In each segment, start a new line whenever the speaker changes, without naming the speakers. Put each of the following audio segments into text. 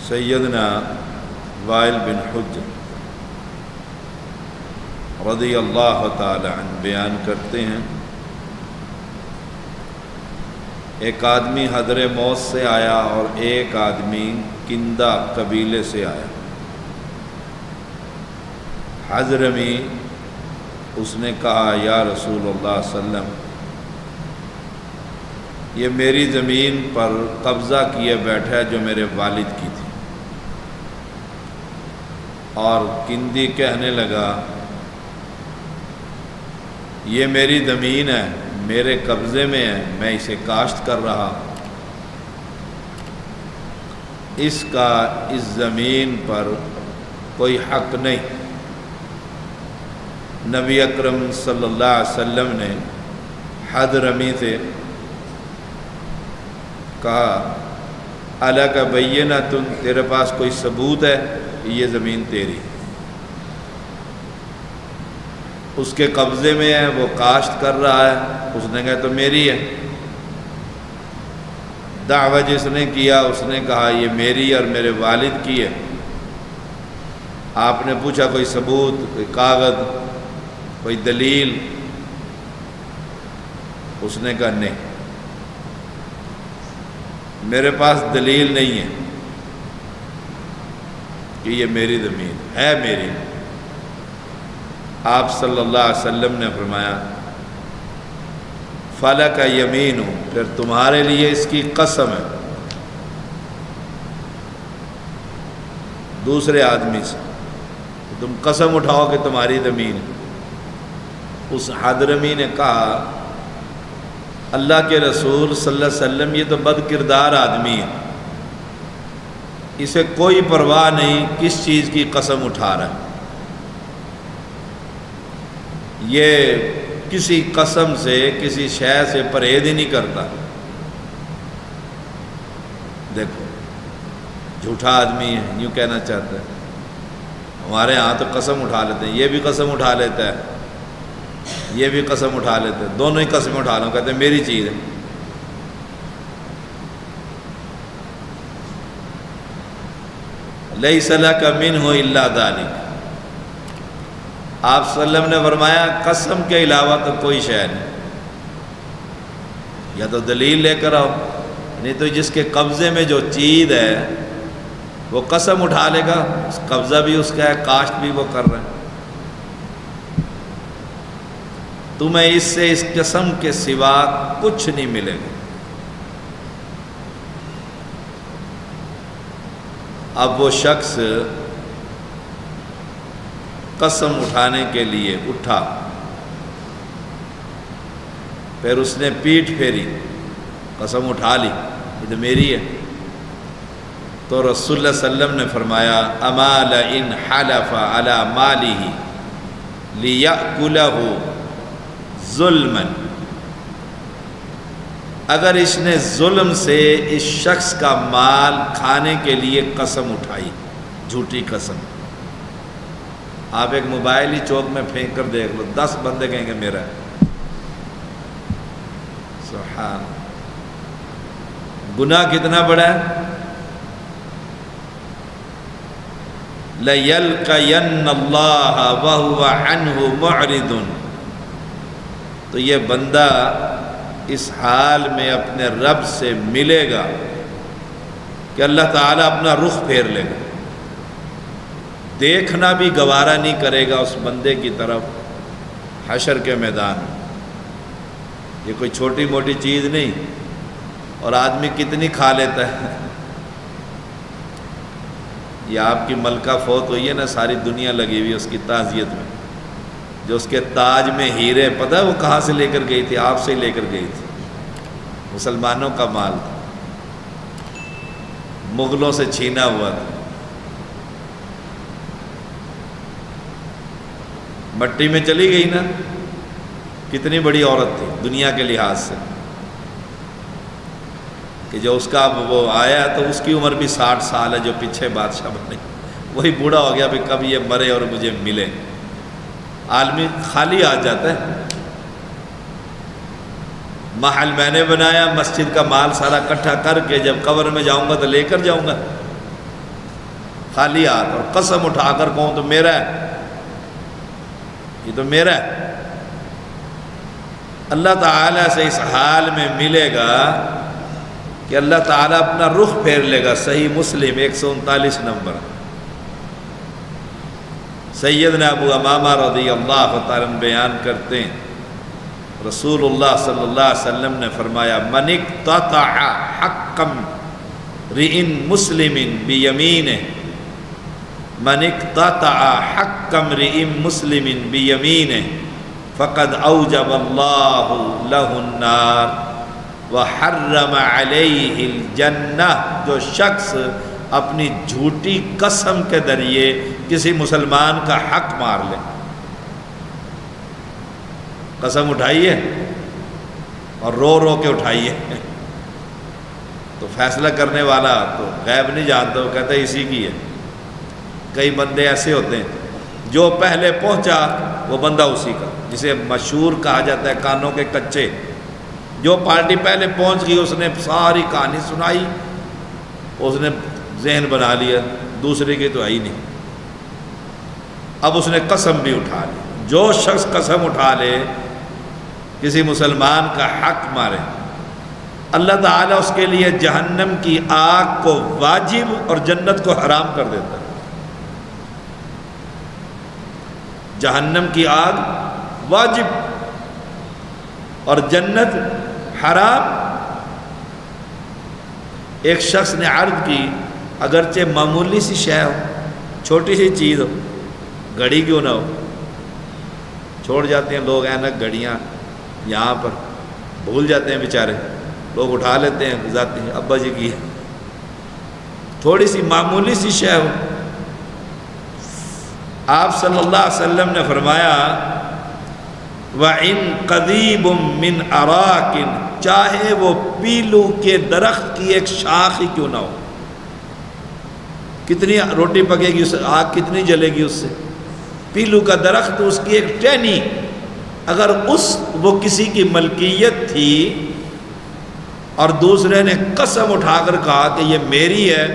سیدنا وائل بن حجر رضی اللہ تعالی عنہ بیان کرتے ہیں، ایک آدمی حضر موت سے آیا اور ایک آدمی کندہ قبیلے سے آیا۔ حضرمی اس نے کہا یا رسول اللہ صلی اللہ علیہ وسلم، یہ میری زمین پر قبضہ کیے بیٹھا ہے جو میرے والد کی تھی۔ اور کندی کہنے لگا یہ میری زمین ہے، میرے قبضے میں ہے، میں اسے کاشت کر رہا، اس کا اس زمین پر کوئی حق نہیں۔ نبی اکرم صلی اللہ علیہ وسلم نے حضرمی سے کہا الک بینۃ، تیرے پاس کوئی ثبوت ہے کہ یہ زمین تیری؟ اس کے قبضے میں ہے، وہ کاشت کر رہا ہے، اس نے کہا تو میری ہے۔ دعویٰ جس نے کیا اس نے کہا یہ میری اور میرے والد کی ہے۔ آپ نے پوچھا کوئی ثبوت، کوئی کاغذ، کوئی دلیل؟ اس نے کہا نہیں، میرے پاس دلیل نہیں ہے کہ یہ میری زمین ہے، میری۔ آپ صلی اللہ علیہ وسلم نے فرمایا فَلَكَ یمین، پھر تمہارے لیے اس کی قسم ہے دوسرے آدمی سے، تم قسم اٹھاؤ کہ تمہاری زمین ہے۔ اس حضرمی نے کہا اللہ کے رسول صلی اللہ علیہ وسلم یہ تو بد کردار آدمی ہے، اسے کوئی پرواہ نہیں کس چیز کی قسم اٹھا رہا ہے، یہ کسی قسم سے کسی شے سے پرہیز ہی نہیں کرتا۔ دیکھو جھوٹا آدمی ہے، یوں کہنا چاہتا ہے ہمارے ہاں تو قسم اٹھا لیتے ہیں، یہ بھی قسم اٹھا لیتا ہے، یہ بھی قسم اٹھا لیتے ہیں، دونوں ہی قسم اٹھا لو، کہتے ہیں میری چیز ہے۔ لیس لک منہ الا ذلک، آپ صلی اللہ علیہ وسلم نے فرمایا قسم کے علاوہ تو کوئی شے نہیں، یا تو دلیل لے کر آؤ، نہیں تو جس کے قبضے میں جو چیز ہے وہ قسم اٹھا لے گا، قبضہ بھی اس کا ہے، کاشت بھی وہ کر رہا ہے۔ تمہیں اس سے اس قسم کے سوا کچھ نہیں ملے گا۔ اب وہ شخص قسم اٹھانے کے لیے اٹھا، پھر اس نے پیٹھ پھیری، قسم اٹھا لی یہ تو میری ہے۔ تو رسول اللہ صلی اللہ علیہ وسلم نے فرمایا اما لئن حلف علی مالہ لیأکلہ ظلما، اگر اس نے ظلم سے اس شخص کا مال کھانے کے لیے قسم اٹھائی، جھوٹی قسم، آپ ایک موبائل ہی چوک میں پھینک کر دیکھ لو، 10 بندے کہیں گے میرا ہے۔ سبحان، گناہ کتنا بڑا ہے۔ لَيَلْقَيَنَّ اللَّهَ وَهُوَ عَنْهُ مُعْرِضٌ، تو یہ بندہ اس حال میں اپنے رب سے ملے گا کہ اللہ تعالیٰ اپنا رخ پھیر لے گا، دیکھنا بھی گوارا نہیں کرے گا اس بندے کی طرف حشر کے میدان میں۔ یہ کوئی چھوٹی موٹی چیز نہیں، اور آدمی کتنی کھا لیتا ہے۔ یہ آپ کی ملکہ فوت ہوئی ہے نا، ساری دنیا لگی ہوئی اس کی تعزیت میں، جو اس کے تاج میں ہیرے، پتہ ہے وہ کہاں سے لے کر گئی تھی؟ آپ سے لے کر گئی تھی، مسلمانوں کا مال تھا، مغلوں سے چھینا ہوا تھا، مٹی میں چلی گئی نا۔ کتنی بڑی عورت تھی دنیا کے لحاظ سے، کہ جو اس کا وہ آیا تو اس کی عمر بھی 60 سال ہے، جو پیچھے بادشاہ بنے، وہی بوڑھا ہو گیا بھی کب یہ مرے اور مجھے ملے۔ عالمی خالی آ جاتا ہے، محل میں نے بنایا، مسجد کا مال سارا اکٹھا کر کے جب قبر میں جاؤں گا تو لے کر جاؤں گا، خالی ہاتھ اور قسم اٹھا کر کہوں تو میرا ہے، یہ تو میرا ہے، اللہ تعالیٰ سے اس حال میں ملے گا کہ اللہ تعالیٰ اپنا رخ پھیر لے گا۔ صحیح مسلم 139 نمبر۔ سیدنا ابو امامہ رضی اللہ تعالیٰ عنہ بیان کرتے ہیں رسول اللہ صلی اللہ علیہ وسلم نے فرمایا من اقتطع حقا امرئ مسلم بیمینہ، من اقتطع حق امرئ مسلم بیمینہ فقد اوجب اللہ لہ النار وحرم علیہ الجنہ۔ جو شخص اپنی جھوٹی قسم کے ذریعے کسی مسلمان کا حق مار لے، قسم اٹھائیے اور رو رو کے اٹھائیے، تو فیصلہ کرنے والا تو غیب نہیں جانتا، وہ کہتا ہے اسی کی ہے۔ کئی بندے ایسے ہوتے ہیں جو پہلے پہنچا وہ بندہ اسی کا، جسے مشہور کہا جاتا ہے کانوں کے کچے۔ جو پارٹی پہلے پہنچ گئی اس نے ساری کہانی سنائی، اس نے ذہن بنا لیا دوسرے کی تو ہے ہی نہیں، اب اس نے قسم بھی اٹھا لی۔ جو شخص قسم اٹھا لے کسی مسلمان کا حق مارے، اللہ تعالیٰ اس کے لیے جہنم کی آگ کو واجب اور جنت کو حرام کر دیتا ہے۔ جہنم کی آگ واجب اور جنت حرام۔ ایک شخص نے عرض کی اگرچہ معمولی سی شے ہو، چھوٹی سی چیز ہو، گھڑی کیوں نہ ہو، چھوڑ جاتے ہیں لوگ اینک گھڑیاں یہاں پر، بھول جاتے ہیں بیچارے، لوگ اٹھا لیتے ہیں گزارتے ہیں ابا جی کی، تھوڑی سی معمولی سی شے ہو۔ آپ صلی اللہ علیہ وسلم نے فرمایا وَإِن قَذِيبٌ مِّنْ أَرَاكٍ، چاہے وہ پیلو کے درخت کی ایک شاخ ہی کیوں نہ ہو، کتنی روٹی پکے گی اس سے، آگ کتنی جلے گی اس سے، پیلو کا درخت اس کی ایک ٹہنی اگر وہ کسی کی ملکیت تھی اور دوسرے نے قسم اٹھا کر کہا کہ یہ میری ہے،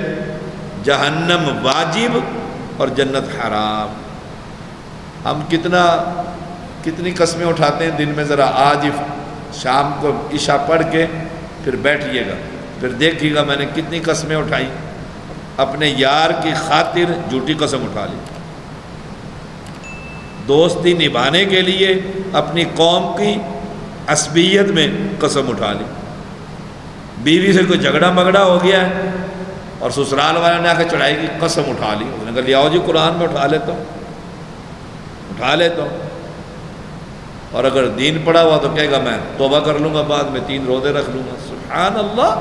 جہنم واجب اور جنت حرام۔ ہم کتنی قسمیں اٹھاتے ہیں دن میں، ذرا آج شام کو عشاء پڑھ کے پھر بیٹھیے گا، پھر دیکھیے گا میں نے کتنی قسمیں اٹھائی، اپنے یار کی خاطر جھوٹی قسم اٹھا لی، دوستی نبھانے کے لیے اپنی قوم کی عصبیت میں قسم اٹھا لی، بیوی سے کوئی جھگڑا مگڑا ہو گیا ہے اور سسرال والے نے آ کے چڑھائی کی قسم اٹھا لی، اس نے کہا لیاؤ جی قرآن میں اٹھا لیتا ہوں، اور اگر دین پڑا ہوا تو کہے گا میں توبہ کر لوں گا، بعد میں 3 روزے رکھ لوں گا۔ سبحان اللہ۔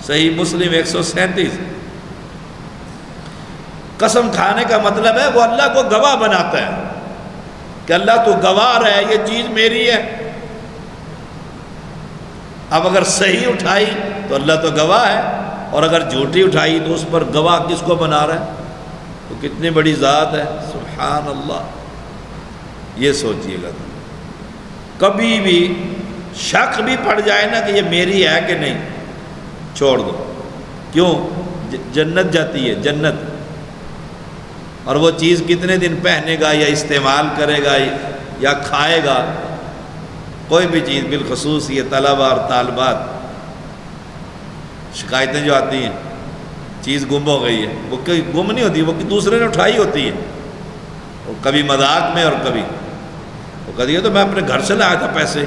صحیح مسلم 137۔ قسم کھانے کا مطلب ہے وہ اللہ کو گواہ بناتا ہے کہ اللہ تو گواہ ہے یہ چیز میری ہے۔ اب اگر صحیح اٹھائی تو اللہ تو گواہ ہے، اور اگر جھوٹی اٹھائی تو اس پر گواہ کس کو بنا رہا ہے؟ تو کتنی بڑی ذات ہے، سبحان اللہ۔ یہ سوچئے گا، کبھی بھی شک بھی پڑ جائے نا کہ یہ میری ہے کہ نہیں، چھوڑ دو۔ کیوں؟ جنت جاتی ہے، جنت، اور وہ چیز کتنے دن پہنے گا یا استعمال کرے گا یا کھائے گا، کوئی بھی چیز، بالخصوص یہ طلبہ اور طالبات، شکایتیں جو آتی ہیں چیز گم ہو گئی ہے، وہ کوئی گم نہیں ہوتی، وہ دوسرے نے اٹھائی ہوتی ہے، وہ کبھی مذاق میں اور کبھی وہ کہتی ہے تو میں اپنے گھر سے لایا تھا پیسے،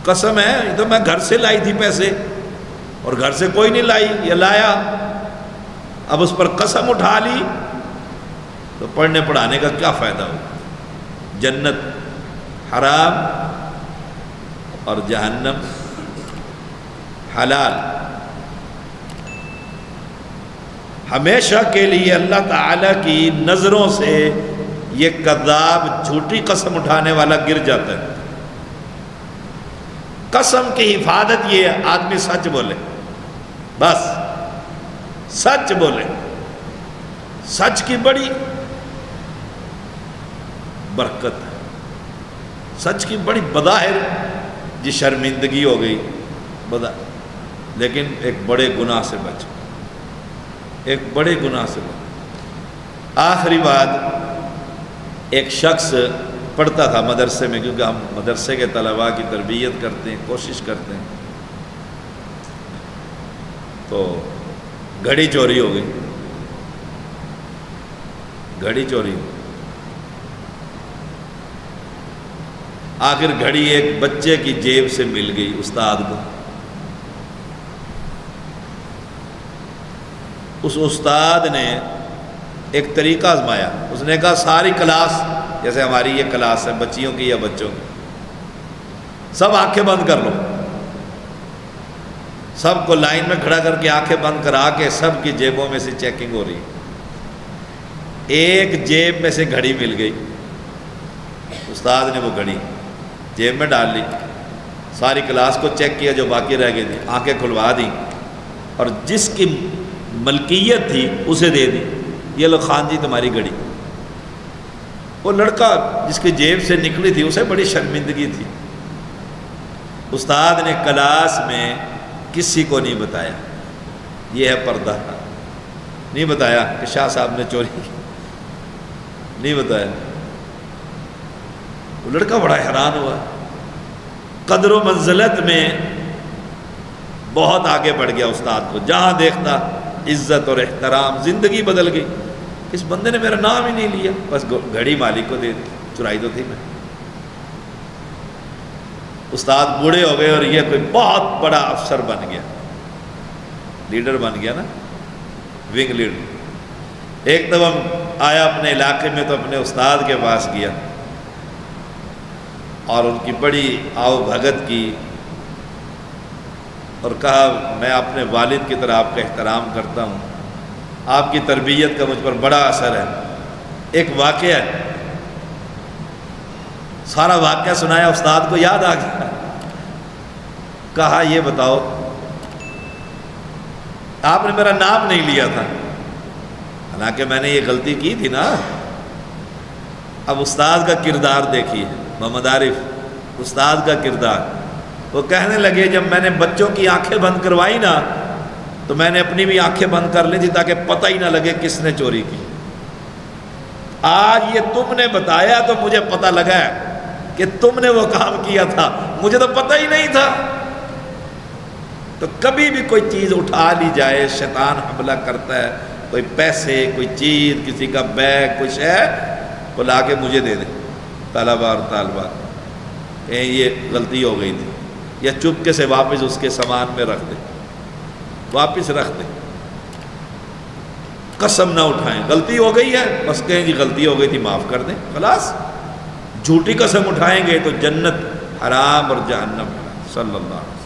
قسم ہے یہ تو میں گھر سے لائی تھی پیسے، اور گھر سے کوئی نہیں لائی، یہ لایا۔ اب اس پر قسم اٹھا لی تو پڑھنے پڑھانے کا کیا فائدہ ہو؟ جنت حرام اور جہنم حلال۔ ہمیشہ کے لیے اللہ تعالیٰ کی نظروں سے یہ کذاب جھوٹی قسم اٹھانے والا گر جاتا ہے۔ قسم کی حفاظت یہ ہے آدمی سچ بولے، بس سچ بولے، سچ کی بڑی برکت ہے، سچ کی بڑی بظاہر جی شرمندگی ہو گئی لیکن ایک بڑے گناہ سے بچ۔ ایک بڑے گناہ سے بچ۔ آخری بات، ایک شخص پڑھتا تھا مدرسے میں، کیونکہ ہم مدرسے کے طلباء کی تربیت کرتے ہیں، کوشش کرتے ہیں، تو گھڑی چوری ہو گئی، گھڑی چوری ہو، آخر گھڑی ایک بچے کی جیب سے مل گئی استاد کو۔ اس استاد نے ایک طریقہ آزمایا، اس نے کہا ساری کلاس، جیسے ہماری یہ کلاس ہے بچیوں کی یا بچوں کی، سب آنکھیں بند کر لو، سب کو لائن میں کھڑا کر کے آنکھیں بند کرا کے سب کی جیبوں میں سے چیکنگ ہو رہی ہے۔ ایک جیب میں سے گھڑی مل گئی، استاد نے وہ گھڑی جیب میں ڈال لی، ساری کلاس کو چیک کیا جو باقی رہ گئی تھی، آنکھیں کھلوا دی، اور جس کی ملکیت تھی اسے دے دی، یہ لو خان جی تمہاری گھڑی۔ وہ لڑکا جس کی جیب سے نکلی تھی اسے بڑی شرمندگی تھی، استاد نے کلاس میں کسی کو نہیں بتایا، یہ ہے پردہ، نہیں بتایا کہ شاہ صاحب نے چوری کی، نہیں بتایا۔ وہ لڑکا بڑا حیران ہوا، قدر و منزلت میں بہت آگے بڑھ گیا استاد کو، جہاں دیکھتا عزت اور احترام، زندگی بدل گئی۔ اس بندے نے میرا نام ہی نہیں لیا، بس گھڑی مالک کو دے دی، چرائی تو تھی میں۔ استاد بوڑھے ہو گئے اور یہ کوئی بہت بڑا افسر بن گیا، لیڈر بن گیا نا، ونگ لیڈر۔ ایک دفعہ آیا اپنے علاقے میں تو اپنے استاد کے پاس گیا اور ان کی بڑی آؤ بھگت کی اور کہا میں اپنے والد کی طرح آپ کا احترام کرتا ہوں، آپ کی تربیت کا مجھ پر بڑا اثر ہے۔ ایک واقعہ ہے، سارا واقعہ سنایا، استاد کو یاد آ گیا، کہا یہ بتاؤ آپ نے میرا نام نہیں لیا تھا، حالانکہ میں نے یہ غلطی کی تھی نا۔ اب استاد کا کردار دیکھیے، محمد عارف استاد کا کردار، وہ کہنے لگے جب میں نے بچوں کی آنکھیں بند کروائی نا تو میں نے اپنی بھی آنکھیں بند کر لی تھی تاکہ پتہ ہی نہ لگے کس نے چوری کی۔ آج یہ تم نے بتایا تو مجھے پتہ لگا ہے کہ تم نے وہ کام کیا تھا، مجھے تو پتہ ہی نہیں تھا۔ تو کبھی بھی کوئی چیز اٹھا لی جائے، شیطان حملہ کرتا ہے، کوئی پیسے، کوئی چیز، کسی کا بیگ، کچھ ہے، وہ لا کے مجھے دے دے، طلبہ اور طالبات، یہ غلطی ہو گئی تھی، یا چپکے سے واپس اس کے سامان میں رکھ دے، واپس رکھ دے، قسم نہ اٹھائیں، غلطی ہو گئی ہے بس کہیں جی غلطی ہو گئی تھی معاف کر دیں، خلاص۔ جھوٹی قسم اٹھائیں گے تو جنت حرام اور جہنم حرام۔ صلی اللہ علیہ وسلم۔